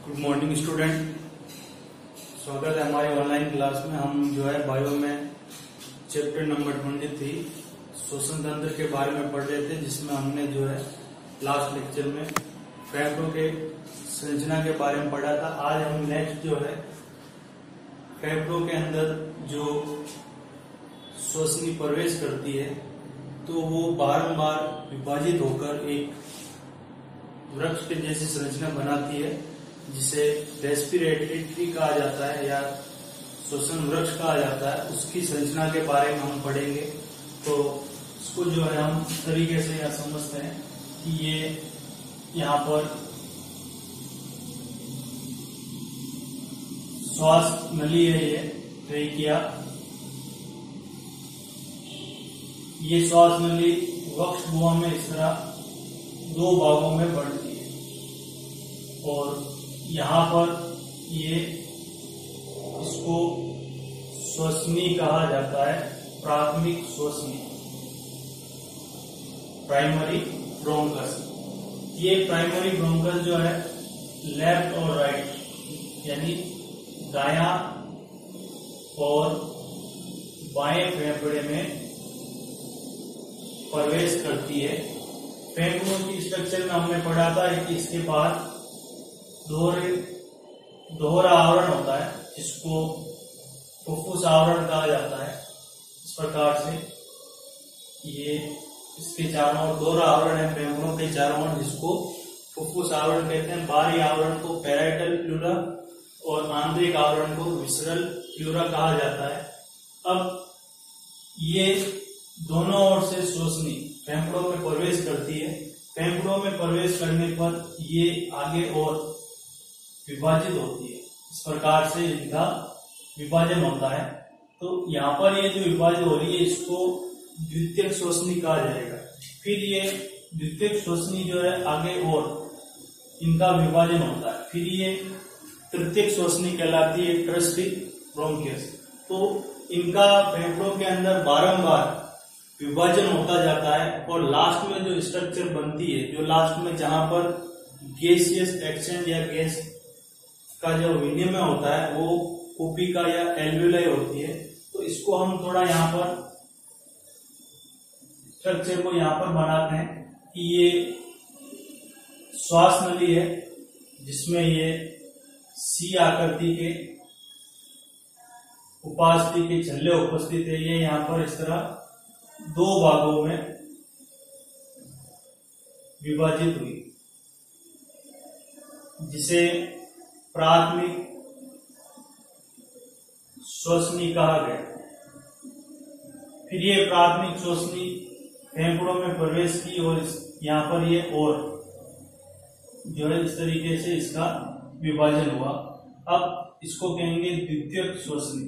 Good morning student, स्वागत है हमारी ऑनलाइन क्लास में। हम जो है बायो में चैप्टर नंबर 23 श्वसन तंत्र के बारे में पढ़ रहे थे, जिसमें हमने जो है लास्ट लेक्चर में फेफड़ों के संरचना के बारे में पढ़ा था। आज हम नेक्स्ट जो है फेफड़ों के अंदर जो श्वसनी प्रवेश करती है तो वो बारंबार विभाजित होकर एक वृक्ष के जैसी संरचना बनाती है, जिसे रेस्पिरेटरी ट्री कहा जाता है या श्वसन वृक्ष कहा जाता है। उसकी संरचना के बारे में हम पढ़ेंगे। तो इसको जो है हम इस तरीके से यह समझते हैं कि ये यहाँ पर श्वास नली है, ये ट्रेकिया। ये श्वास नली वक्ष गुहा में इस तरह दो भागों में बढ़ती है और यहाँ पर ये इसको श्वसनी कहा जाता है, प्राथमिक श्वसनी, प्राइमरी ब्रोंकस। ये प्राइमरी ब्रोंकस जो है लेफ्ट और राइट यानी दायां और बाएं फेफड़े में प्रवेश करती है। फेफड़ों की स्ट्रक्चर में हमने पढ़ा था कि इसके बाद दोहरा आवरण होता है, जिसको फुफ्फुस आवरण कहा जाता है। इस प्रकार से ये इसके चारों ओर दोहरा आवरण है फेफड़ों के चारों ओर, जिसको फुफ्फुस आवरण कहते हैं। बाहरी आवरण को पैराइटल प्लूरा और आंतरिक आवरण को विसरल प्लूरा कहा जाता है। अब ये दोनों ओर से श्वसनी फेफड़ों में प्रवेश करती है। फेफड़ों में प्रवेश करने पर ये आगे और विभाजित होती है। इस प्रकार से इनका विभाजन होता है। तो यहाँ पर ये जो विभाजित हो रही है इसको द्वितीयक श्वसनी कहा जाएगा। फिर ये द्वितीयक श्वसनी जो है आगे और इनका विभाजन होता है। फिर ये तृतीयक श्वसनी कहलाती है, ट्रस्टी ब्रोंकियस। तो इनका फेफड़ों के अंदर बारंबार विभाजन होता जाता है और लास्ट में जो स्ट्रक्चर बनती है, जो लास्ट में जहां पर गैसियस एक्सचेंज या गैस का जो विनिमय होता है वो कुपिका या एल्वेलाई होती है। तो इसको हम थोड़ा यहाँ पर स्ट्रक्चर को यहाँ पर बनाते हैं कि ये श्वास नली है, जिसमें ये सी आकृति के उपास्थि के छल्ले उपस्थित है। ये यहाँ पर इस तरह दो भागों में विभाजित हुई, जिसे प्राथमिक श्वसनी कहा गया। फिर ये प्राथमिक श्वसनी फेफड़ों में प्रवेश की और यहाँ पर ये और जो है इस तरीके से इसका विभाजन हुआ। अब इसको कहेंगे द्वितीयक श्वसनी,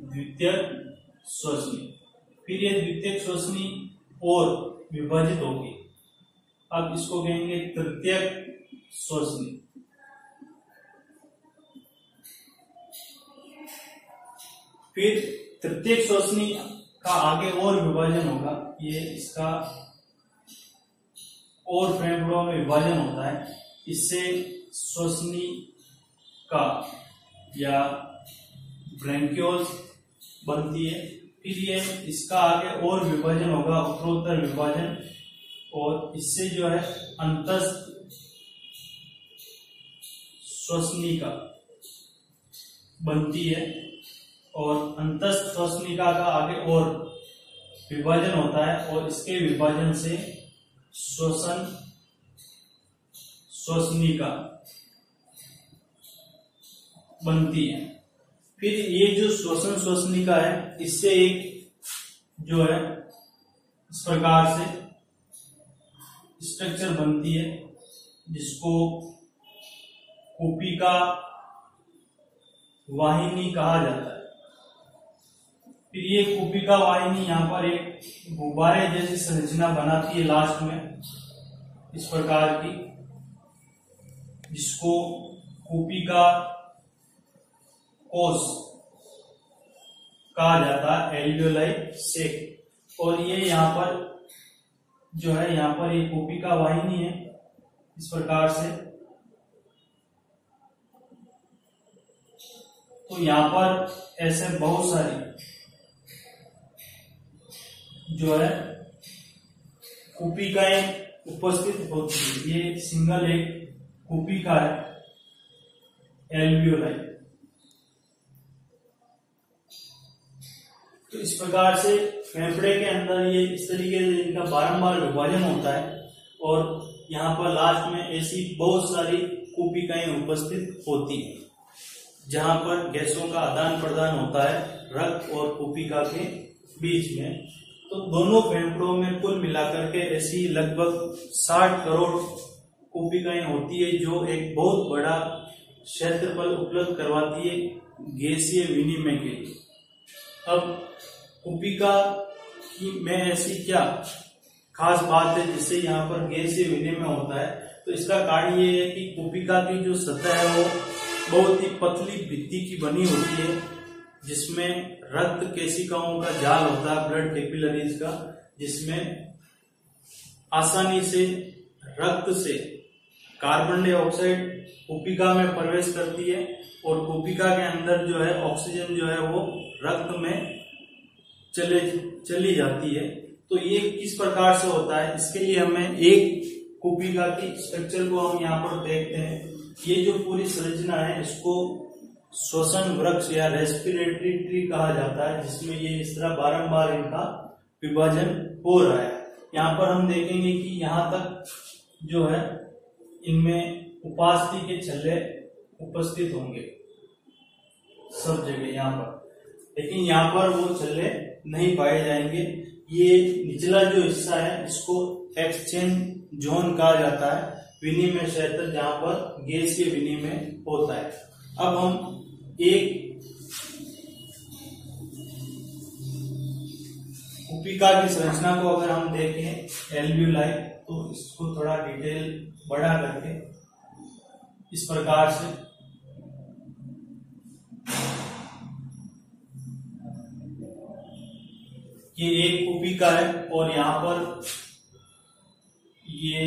द्वितीयक श्वसनी। फिर ये द्वितीयक श्वसनी और विभाजित होगी। अब इसको कहेंगे तृतीयक श्वसनी। फिर तृतीयक श्वसनी का आगे और विभाजन होगा। ये इसका और फेफड़ों में विभाजन होता है। इससे श्वसनी का या ब्रैंकियोल्स बनती है। फिर ये इसका आगे और विभाजन होगा, उत्तरोत्तर विभाजन, और इससे जो है अंतस्थ श्वसनिका बनती है और अंतस्थ श्वसनिका का आगे और विभाजन होता है और इसके विभाजन से श्वसन श्वसनिका बनती है। फिर ये जो श्वसन श्वसनिका है, इससे एक जो है इस प्रकार से स्ट्रक्चर बनती है, जिसको कुपिका वाहिनी कहा जाता है। फिर ये कुपिका वाहिनी यहाँ पर एक गुब्बारे जैसी संरचना बनाती है लास्ट में, इस प्रकार की, जिसको कुपिका कोश कहा जाता है, एल्वियोलाई सेक। और ये यहाँ पर जो है, यहाँ पर ये कुपिका वाहिनी है इस प्रकार से। तो यहाँ पर ऐसे बहुत सारी जो है कोशिकाएं उपस्थित होती है। ये सिंगल एक कोशिका है एल्वियोलाई। तो इस प्रकार से फेफड़े के अंदर ये इस तरीके से इनका बारंबार विभाजन होता है और यहाँ पर लास्ट में ऐसी बहुत सारी कोशिकाएं उपस्थित होती है जहां पर गैसों का आदान प्रदान होता है रक्त और कोशिका के बीच में। तो दोनों फेफड़ों में कुल मिलाकर के ऐसी लगभग 60 करोड़ कोशिकाएं होती है जो एक बहुत बड़ा क्षेत्रफल उपलब्ध करवाती है गैसीय विनिमय के लिए। अब कोशिका की में ऐसी क्या खास बात है जिससे यहाँ पर गैसीय विनिमय होता है? तो इसका कारण ये है कि कोशिका की जो सतह है वो बहुत ही पतली भित्ति की बनी होती है जिसमें रक्त केशिकाओं का जाल होता है, ब्लड कैपिलरीज का, जिसमें आसानी से रक्त से कार्बन डाइऑक्साइड कोशिका में प्रवेश करती है और कोशिका के अंदर जो है ऑक्सीजन जो है वो रक्त में चली जाती है। तो ये किस प्रकार से होता है, इसके लिए हमें एक कोशिका की स्ट्रक्चर को हम यहाँ पर देखते हैं। ये जो पूरी संरचना है इसको श्वसन वृक्ष या रेस्पिरेटरी ट्री कहा जाता है, जिसमें ये इस तरह बारंबार इनका विभाजन हो रहा है। यहाँ पर हम देखेंगे कि यहाँ तक जो है इनमें उपास्थि के छल्ले उपस्थित होंगे सब जगह यहाँ पर, लेकिन यहाँ पर वो छल्ले नहीं पाए जाएंगे। ये निचला जो हिस्सा है इसको एक्सचेंज जोन कहा जाता है, विनिमय क्षेत्र जहां पर गैसीय विनिमय होता है। अब हम एक कोशिका की संरचना को अगर हम देखें एल्वियोलाई, तो इसको थोड़ा डिटेल बढ़ा करके इस प्रकार से ये एक कोशिका है और यहाँ पर ये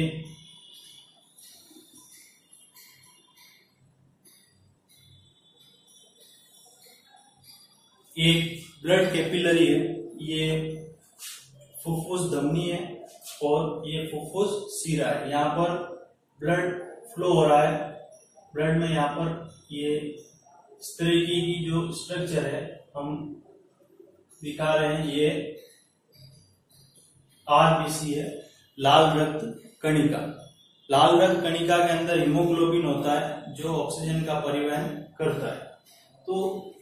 एक ब्लड कैपिलरी है, ये फुफ्फुस धमनी है और ये फुफ्फुस सिरा है। यहाँ पर ब्लड फ्लो हो रहा है, ब्लड में यहाँ पर ये इस तरीके की जो स्ट्रक्चर है हम दिखा रहे हैं, ये आरबीसी है, लाल रक्त कणिका। लाल रक्त कणिका के अंदर हीमोग्लोबिन होता है जो ऑक्सीजन का परिवहन करता है। तो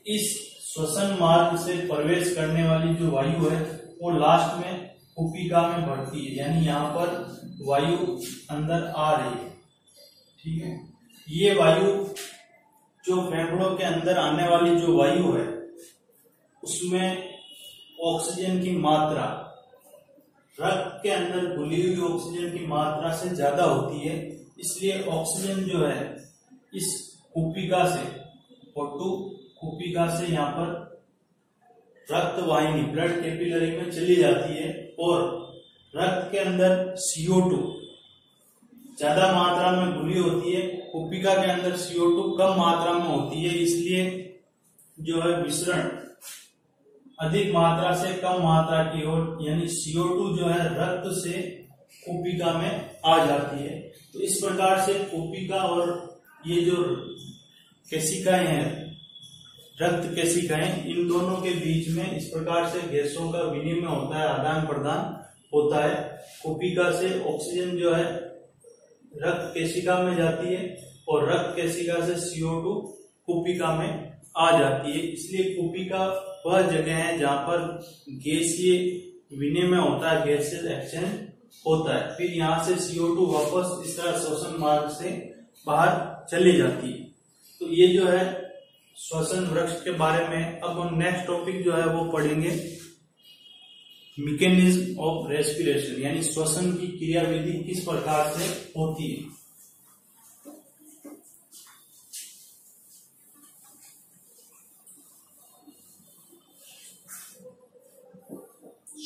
इस श्वसन मार्ग से प्रवेश करने वाली जो वायु है वो लास्ट में कोशिका में बढ़ती है, यानी यहाँ पर वायु अंदर आ रही है। ठीक है, ये वायु जो फेफड़ों के अंदर आने वाली जो वायु है उसमें ऑक्सीजन की मात्रा रक्त के अंदर घुली हुई ऑक्सीजन की मात्रा से ज्यादा होती है, इसलिए ऑक्सीजन जो है इस कोशिका से O2 कोशिका से यहाँ पर रक्त वाहिनी ब्लड कैपिलरी में चली जाती है और रक्त के अंदर CO2 ज्यादा मात्रा में घुली होती है, कोशिका के अंदर CO2 कम मात्रा में होती है, इसलिए जो है विसरण अधिक मात्रा से कम मात्रा की ओर, यानी CO2 जो है रक्त से कोशिका में आ जाती है। तो इस प्रकार से कोशिका और ये जो केशिकाएं हैं, रक्त केशिकाएं, इन दोनों के बीच में इस प्रकार से गैसों का विनिमय होता है, आदान प्रदान होता है। कोशिका से ऑक्सीजन जो है रक्त केशिका में जाती है और रक्त केशिका से CO2 कोशिका में आ जाती है। इसलिए कोशिका वह जगह है जहां पर गैसीय विनिमय होता है, गैसेस एक्सचेंज होता है। फिर यहाँ से CO2 वापस इस तरह श्वसन मार्ग से बाहर चली जाती है। तो ये जो है श्वसन वृक्ष के बारे में। अब हम नेक्स्ट टॉपिक जो है वो पढ़ेंगे मैकेनिज्म ऑफ रेस्पिरेशन, यानी श्वसन की क्रियाविधि किस प्रकार से होती है।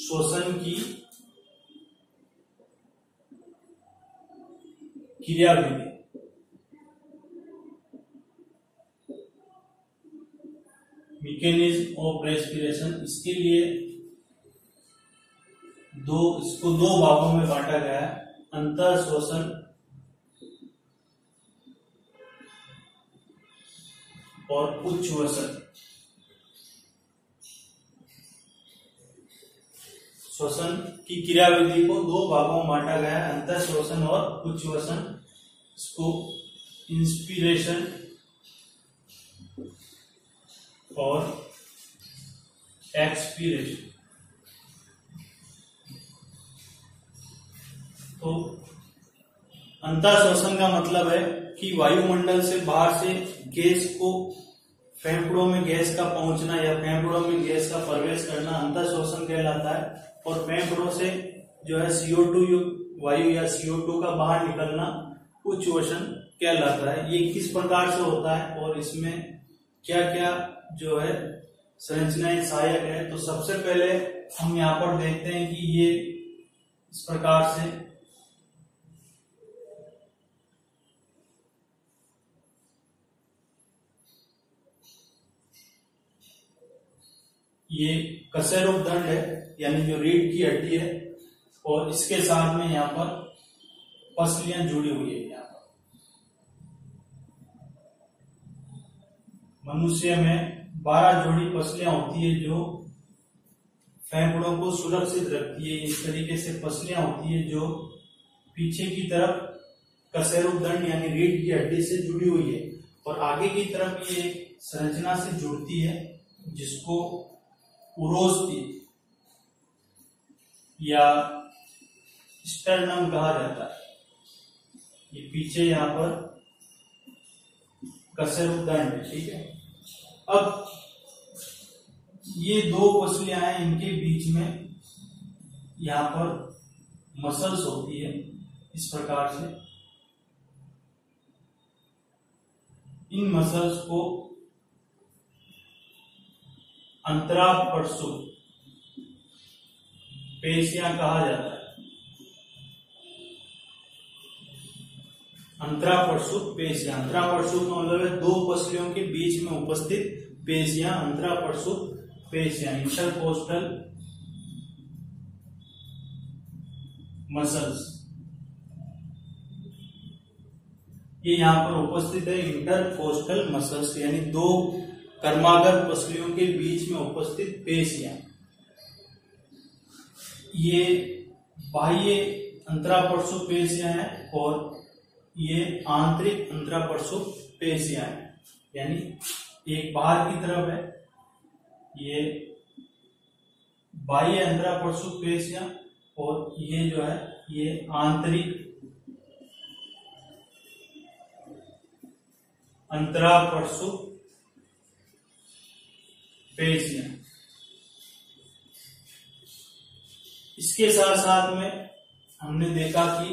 श्वसन की क्रियाविधि। मैकेनिज्म ऑफ रेस्पिरेशन, इसके लिए इसको दो भागों में बांटा गया है, अंतर श्वसन और उच्छ्वसन। श्वसन की क्रियाविधि को दो भागों में बांटा गया है, अंतर श्वसन और उच्छ्वसन। इसको इंस्पिरेशन और एक्सपीरेशन। तो अंतर श्वसन का मतलब है कि वायुमंडल से बाहर से गैस को फेफड़ों में गैस का पहुंचना या फेफड़ों में गैस का प्रवेश करना अंतर श्वसन कहलाता है, और फेफड़ों से जो है CO2 युक्त वायु या CO2 का बाहर निकलना उच्छ्वसन कहलाता है। ये किस प्रकार से होता है और इसमें क्या क्या जो है संरचनाएं सहायक है, तो सबसे पहले हम यहाँ पर देखते हैं कि ये इस प्रकार से ये कशेरुक दंड है, यानी जो रीढ़ की हड्डी है, और इसके साथ में यहाँ पर पसलियां जुड़ी हुई है। यहाँ पर मनुष्य में 12 जोड़ी पसलियां होती है जो फेफड़ों को सुरक्षित रखती है। इस तरीके से पसलियां होती है जो पीछे की तरफ कशेरुक दंड यानी रीढ़ की हड्डी से जुड़ी हुई है, और आगे की तरफ ये संरचना से जुड़ती है जिसको उरोस्थी या स्टर्नम कहा जाता है। ये पीछे यहाँ पर कशेरुक दंड है, ठीक है। अब ये दो पसलियां हैं, इनके बीच में यहाँ पर मसल्स होती है इस प्रकार से। इन मसल्स को अंतरापर्शु पेशियां कहा जाता है। अंतरापर्शु पेशियां, अंतरापर्शु का मतलब है दो पसलियों के बीच में उपस्थित पेशियां, अंतरापर्शु पेशियां, इंटरकोस्टल मसल्स। ये यहाँ पर उपस्थित है इंटरकोस्टल मसल्स, यानी दो कर्मागर पसलियों के बीच में उपस्थित पेशियां। ये बाह्य अंतरापर्शु पेशियां हैं और ये आंतरिक अंतरापर्शु पेशियां हैं, यानी एक बाहर की तरफ है ये बाह्य अंतरापर्शु पेशियां, और ये जो है ये आंतरिक अंतरापर्शु पेशियां। इसके साथ साथ में हमने देखा कि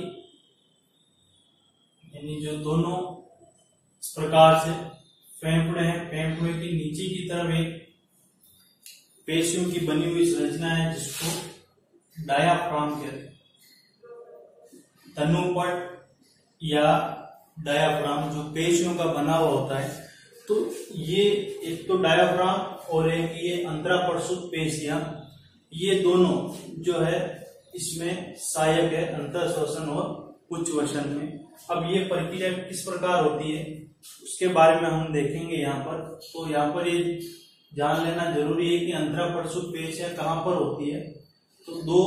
यानी जो दोनों इस प्रकार से फेफड़े हैं, फेफड़े के नीचे की तरफ एक पेशियों की बनी हुई संरचना है जिसको डायाफ्राम कहते हैं। तनुपट या डायाफ्राम जो पेशियों का बना हुआ होता है, तो ये एक तो डायाफ्राम और एक ये अंतरापर्शु पेशियां, ये दोनों जो है इसमें सहायक है अंतर श्वसन और उच्छ्वसन में। अब ये प्रक्रिया किस प्रकार होती है उसके बारे में हम देखेंगे यहाँ पर। तो यहाँ पर ये जान लेना जरूरी है कि अंतरापर्शु पेशियां कहाँ पर होती है। तो दो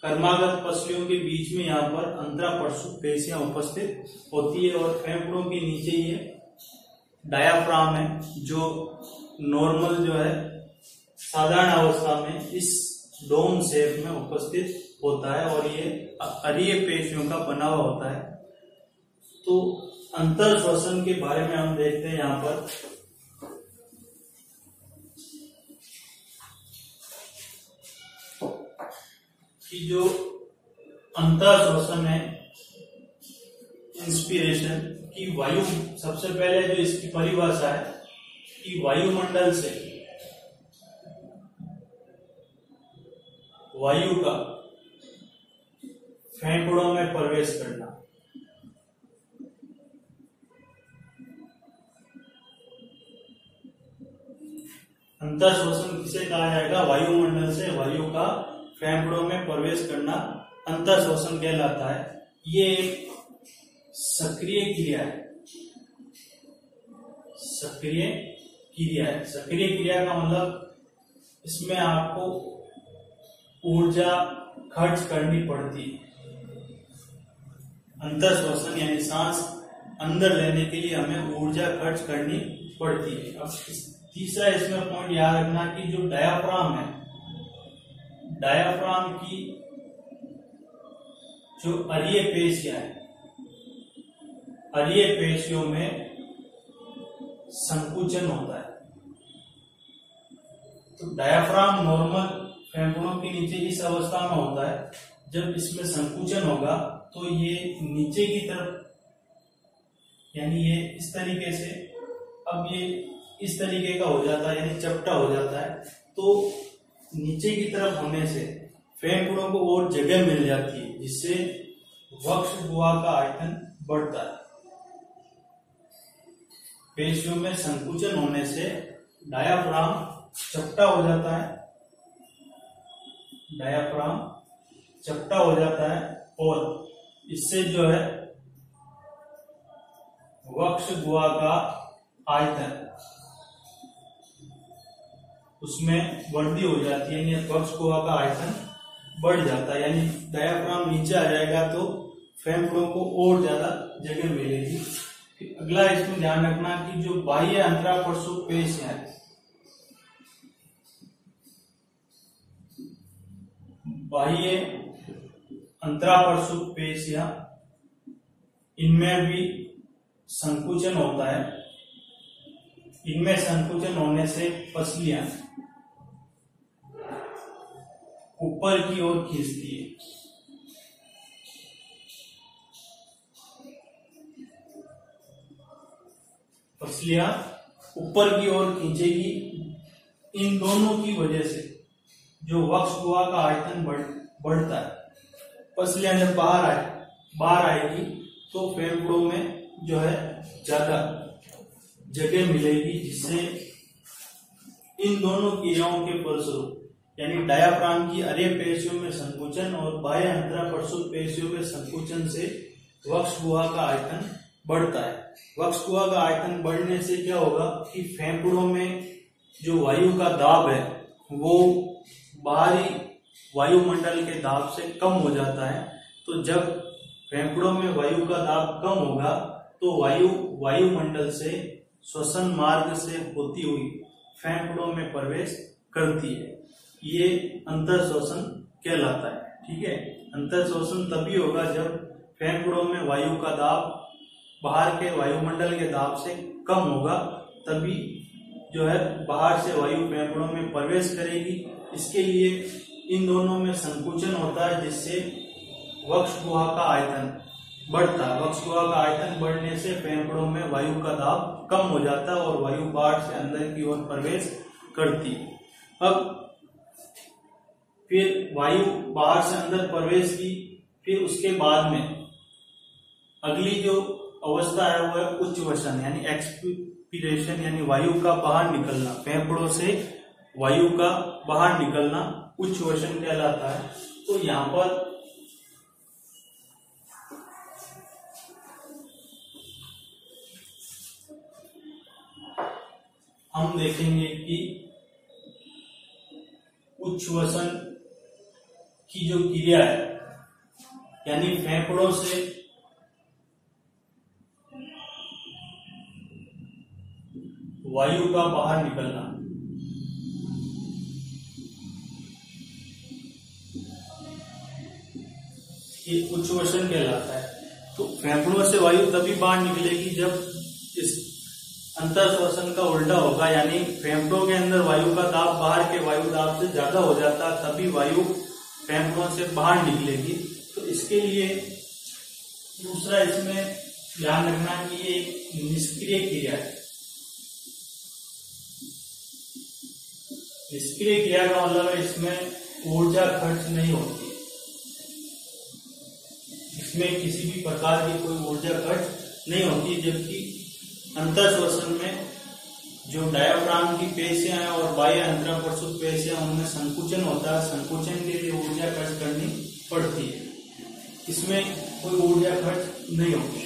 कर्मागत पसलियों के बीच में यहाँ पर अंतरापर्शु पेशियां उपस्थित होती है, और फेफड़ों के नीचे ये डायाफ्राम है जो नॉर्मल जो है साधारण अवस्था में इस डोम शेप में उपस्थित होता है, और ये अरीय पेशियों का बना हुआ होता है। तो अंतर श्वसन के बारे में हम देखते हैं यहाँ पर। कि जो अंतर श्वसन है, इंस्पिरेशन की वायु, सबसे पहले जो इसकी परिभाषा है कि वायुमंडल से वायु का फेफड़ों में प्रवेश करना, अंतर शोषण किसे कहा जाएगा? वायुमंडल से वायु का फेफड़ों में प्रवेश करना अंतर शोषण कहलाता है। ये एक सक्रिय क्रिया है। सक्रिय क्रिया है। सक्रिय क्रिया का मतलब इसमें आपको ऊर्जा खर्च करनी पड़ती है। अंतर श्वसन यानी सांस अंदर लेने के लिए हमें ऊर्जा खर्च करनी पड़ती है। अब तीसरा इसमें पॉइंट याद रखना कि जो डायाफ्राम है, डायाफ्राम की जो अरीय पेशियां है, अरीय पेशियों में संकुचन होता है। तो डायाफ्राम नॉर्मल फेफड़ों के नीचे इस अवस्था में होता है। जब इसमें संकुचन होगा तो ये नीचे की तरफ, यानी ये इस तरीके से, अब ये इस तरीके का हो जाता है, यानी चपटा हो जाता है। तो नीचे की तरफ होने से फेफड़ों को और जगह मिल जाती है, जिससे वक्ष गुहा का आयतन बढ़ता है। पेशियों में संकुचन होने से डायाफ्राम चपटा हो जाता है, डायाफ्राम चपटा हो जाता है और इससे जो है वक्ष गुहा का आयतन उसमें वृद्धि हो जाती है, यानी वक्ष गुहा का आयतन बढ़ जाता है। यानी डायाफ्राम नीचे आ जाएगा तो फेफड़ों को और ज्यादा जगह मिलेगी। फिर अगला इसमें ध्यान रखना कि जो बाह्य अंतरापरशु पेशियां है, बाह्य अंतरापरशु पेशियां, इनमें भी संकुचन होता है। इनमें संकुचन होने से पसलियां ऊपर की ओर खींचती है। पसलियां ऊपर की ओर खींचेगी। इन दोनों की वजह से जो वक्ष गुहा का आयतन बढ़ता है। पसलियां जब बाहर आएगी तो फेफड़ों में जो है ज्यादा जगह मिलेगी, जिससे इन दोनों क्रियाओं के फलस्वरूप, यानी डायाफ्राम की अरीय पेशियों में संकुचन और बाह्य अंतरापरशु पेशियों के संकुचन से वक्ष गुहा का आयतन बढ़ता है। वक्ष गुहा का आयतन बढ़ने से क्या होगा कि फेफड़ों में जो वायु का दाब है वो बाहरी वायुमंडल के दाब से कम हो जाता है। तो जब फेफड़ों में वायु का दाब कम होगा तो वायुमंडल से श्वसन मार्ग से होती हुई फेफड़ों में प्रवेश करती है। ये अंतर श्वसन कहलाता है। ठीक है, अंतर श्वसन तभी होगा जब फेफड़ों में वायु का दाब बाहर के वायुमंडल के दाब से कम होगा, तभी जो है बाहर से वायु फेफड़ों में प्रवेश करेगी। इसके लिए इन दोनों में संकुचन होता है, जिससे वक्ष गुहा का आयतन बढ़ता है। वक्ष गुहा का आयतन बढ़ने से फेफड़ों में वायु का दाब कम हो जाता है और वायु बाहर से अंदर की ओर प्रवेश करती है। अब फिर वायु बाहर से अंदर प्रवेश की, फिर उसके बाद में अगली जो अवस्था है वो है उच्चवसन यानी एक्सपीरेशन, यानी वायु का बाहर निकलना। फेफड़ों से वायु का बाहर निकलना उच्चवसन कहलाता है। तो यहाँ पर हम देखेंगे कि उच्चवसन की जो क्रिया है, यानी फेफड़ों से वायु का बाहर निकलना, ये उच्चवसन कहलाता है। तो फेफड़ों से वायु तभी बाहर निकलेगी जब इस अंतर श्वसन का उल्टा होगा, यानी फेफड़ों के अंदर वायु का दाब बाहर के वायु दाब से ज्यादा हो जाता है, तभी वायु फेफड़ों से बाहर निकलेगी। तो इसके लिए दूसरा इसमें ध्यान रखना कि ये एक निष्क्रिय क्रिया है। निष्क्रिय क्रिया का मतलब है इसमें ऊर्जा खर्च नहीं होती, इसमें किसी भी प्रकार की कोई ऊर्जा खर्च नहीं होती, जबकि अंतर श्वसन में जो डायाफ्राम की पेशियां हैं और बाह्य अंतराप्रसूत पेशियां उनमें संकुचन होता है, संकुचन के लिए ऊर्जा खर्च करनी पड़ती है, इसमें कोई ऊर्जा खर्च नहीं होती।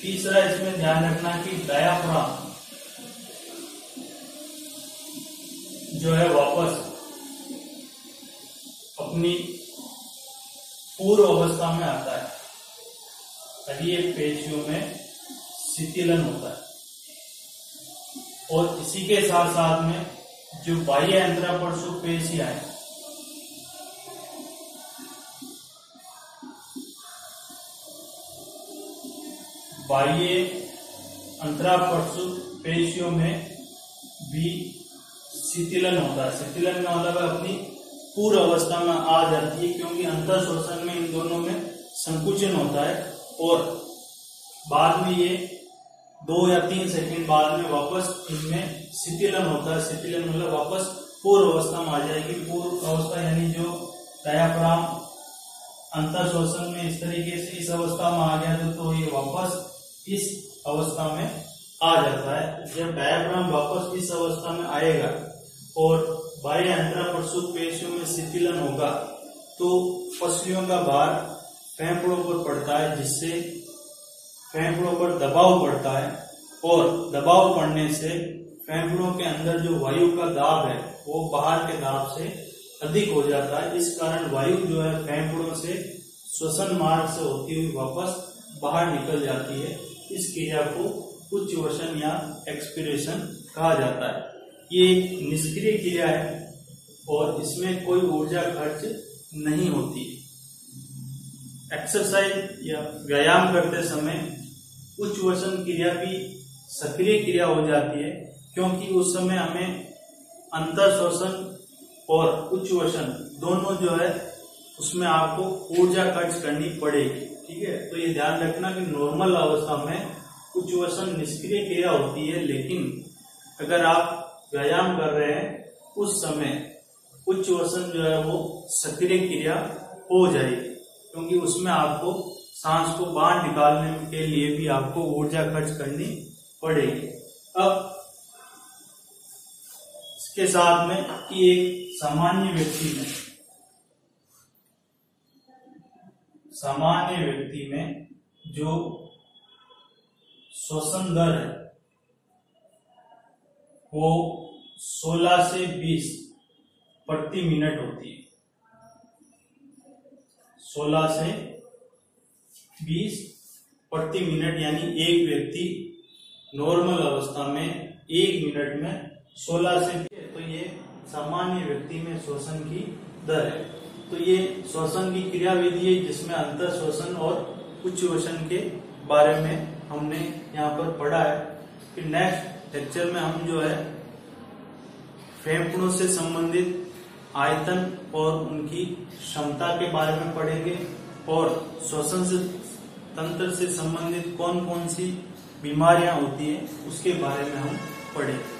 तीसरा इसमें ध्यान रखना कि डायाफ्राम जो है वापस अपनी पूर्व अवस्था में आता है, तभी ये पेशियों में शिथिलन होता है। और इसी के साथ साथ में जो बाह्य अंतराप्रसूत पेशियां है बाह्य अंतराप्रसूत पेशियों में भी शिथिलन होता है। शिथिलन का मतलब अपनी पूर्व अवस्था में आ जाती है, क्योंकि अंतर शोषण में इन दोनों में संकुचन होता है और बाद में ये 2 या 3 सेकंड बाद में वापस इनमें शिथिलन होता है। शिथिलन मतलब वापस पूर्व अवस्था में आ जाएगी। पूर्व अवस्था यानी जो डायाफ्राम अंतर शोषण में इस तरीके से इस अवस्था में आ गया तो ये वापस इस अवस्था में आ जाता है। जब डायाफ्राम वापस इस अवस्था में आएगा और बाह्य अंतराप्रसूत पेशियों में शिथिलन होगा तो पसलियों का भार फेफड़ों पर पड़ता है, जिससे फेफड़ों पर दबाव पड़ता है और दबाव पड़ने से फेफड़ों के अंदर जो वायु का दाब है वो बाहर के दाब से अधिक हो जाता है। इस कारण वायु जो है फेफड़ों से श्वसन मार्ग से होती हुई वापस बाहर निकल जाती है। इस क्रिया को उच्चवसन या एक्सपीरेशन कहा जाता है। ये एक निष्क्रिय क्रिया है और इसमें कोई ऊर्जा खर्च नहीं होती। एक्सरसाइज या व्यायाम करते समय उच्चवसन क्रिया भी सक्रिय क्रिया हो जाती है, क्योंकि उस समय हमें अंतर शोषण और उच्चवसन दोनों जो है उसमें आपको ऊर्जा खर्च करनी पड़ेगी। ठीक है, तो ये ध्यान रखना कि नॉर्मल अवस्था में उच्चवसन निष्क्रिय क्रिया होती है, लेकिन अगर आप व्यायाम कर रहे हैं उस समय उच्चवसन जो है वो सक्रिय क्रिया हो जाएगी, क्योंकि उसमें आपको सांस को बाहर निकालने के लिए भी आपको ऊर्जा खर्च करनी पड़ेगी। अब इसके साथ में कि एक सामान्य व्यक्ति में जो श्वसन दर है वो 16 से 20 प्रति मिनट होती है। 16 से 20 प्रति मिनट, यानी एक व्यक्ति नॉर्मल अवस्था में 1 मिनट में 16 से, तो ये सामान्य व्यक्ति में श्वसन की दर है। तो ये श्वसन की क्रिया विधि है जिसमें अंतर श्वसन और उच्चवसन के बारे में हमने यहाँ पर पढ़ा है। फिर नेक्स्ट लेक्चर में हम जो है फेफड़ों से संबंधित आयतन और उनकी क्षमता के बारे में पढ़ेंगे और श्वसन तंत्र से संबंधित कौन कौन सी बीमारियां होती है उसके बारे में हम पढ़ेंगे।